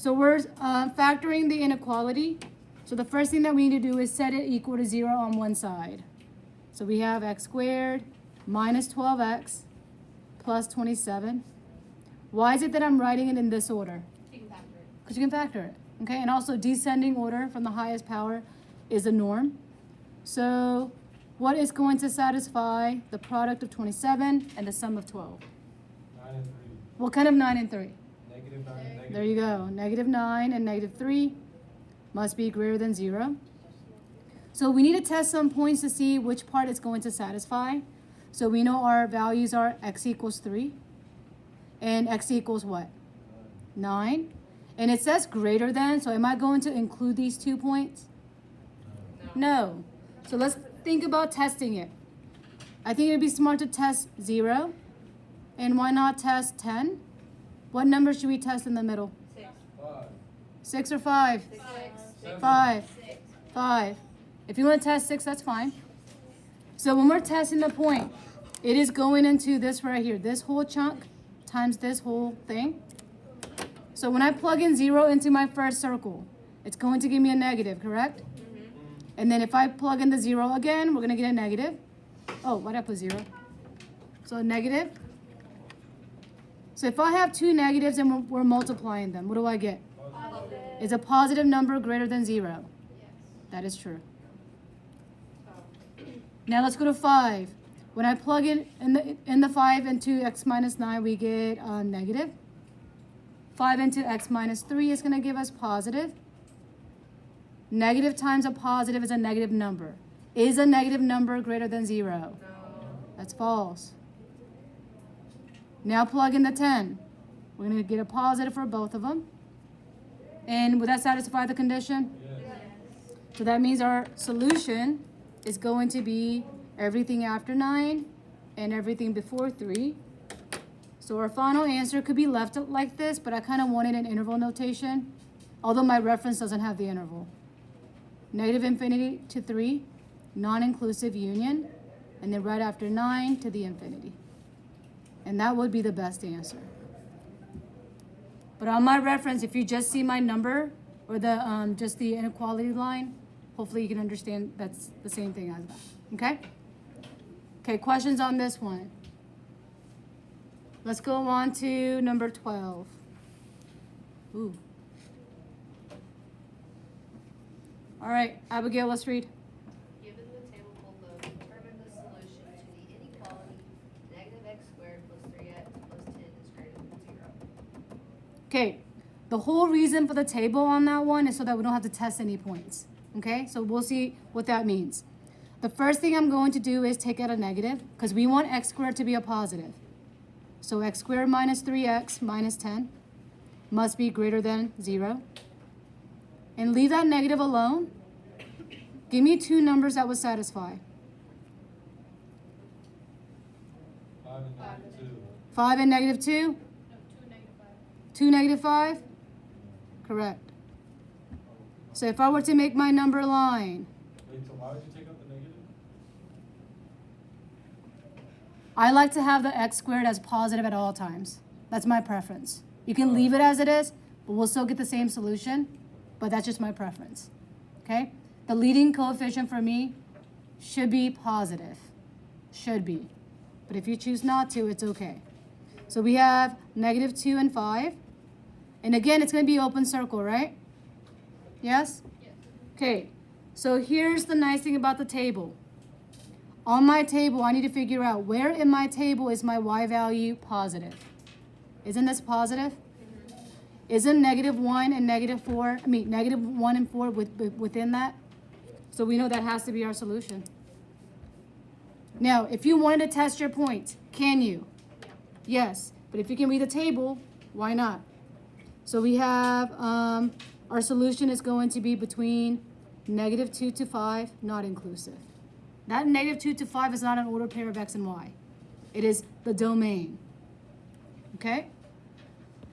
So we're factoring the inequality. So the first thing that we need to do is set it equal to 0 on one side. So we have x squared minus 12x plus 27. Why is it that I'm writing it in this order? You can factor it. Because you can factor it. Okay, and also descending order from the highest power is a norm. So what is going to satisfy the product of 27 and the sum of 12? 9 and 3. What kind of 9 and 3? Negative 9 and negative. There you go. Negative 9 and negative 3 must be greater than 0. So we need to test some points to see which part it's going to satisfy. So we know our values are x equals 3 and x equals what? 9. And it says greater than, so am I going to include these 2 points? No. So let's think about testing it. I think it'd be smart to test 0. And why not test 10? What number should we test in the middle? 6. 5. 6 or 5? 6. 5. 6. 5. If you want to test 6, that's fine. So when we're testing the point, it is going into this right here, this whole chunk times this whole thing. So when I plug in 0 into my first circle, it's going to give me a negative, correct? And then if I plug in the 0 again, we're going to get a negative. Oh, why did I put 0? So a negative. So if I have two negatives and we're multiplying them, what do I get? Positive. Is a positive number greater than 0? Yes. That is true. Now let's go to 5. When I plug in the 5 into x minus 9, we get a negative. 5 into x minus 3 is going to give us positive. Negative times a positive is a negative number. Is a negative number greater than 0? No. That's false. Now plug in the 10. We're going to get a positive for both of them. And would that satisfy the condition? Yes. So that means our solution is going to be everything after 9 and everything before 3. So our final answer could be left like this, but I kind of wanted an interval notation, although my reference doesn't have the interval. Negative infinity to 3, non-inclusive union, and then right after 9 to the infinity. And that would be the best answer. But on my reference, if you just see my number or the just the inequality line, hopefully you can understand that's the same thing as that. Okay? Okay, questions on this one? Let's go on to number 12. Ooh. All right, Abigail, let's read. Given the table below, determine the solution to the inequality negative x squared plus 3x plus 10 is greater than 0. Okay, the whole reason for the table on that one is so that we don't have to test any points. Okay, so we'll see what that means. The first thing I'm going to do is take out a negative because we want x squared to be a positive. So x squared minus 3x minus 10 must be greater than 0. And leave that negative alone. Give me two numbers that would satisfy. 5 and negative 2. 5 and negative 2? No, 2 and negative 5. 2 negative 5? Correct. So if I were to make my number line, Wait, so why would you take out the negative? I like to have the x squared as positive at all times. That's my preference. You can leave it as it is, but we'll still get the same solution, but that's just my preference. Okay? The leading coefficient for me should be positive. Should be. But if you choose not to, it's okay. So we have negative 2 and 5. And again, it's going to be open circle, right? Yes? Yes. Okay. So here's the nice thing about the table. On my table, I need to figure out where in my table is my y value positive. Isn't this positive? Isn't negative 1 and negative 4, negative 1 and 4 within that? So we know that has to be our solution. Now, if you wanted to test your point, can you? Yes. But if you can read the table, why not? So we have our solution is going to be between negative 2 to 5, not inclusive. That negative 2 to 5 is not an ordered pair of x and y. It is the domain. Okay?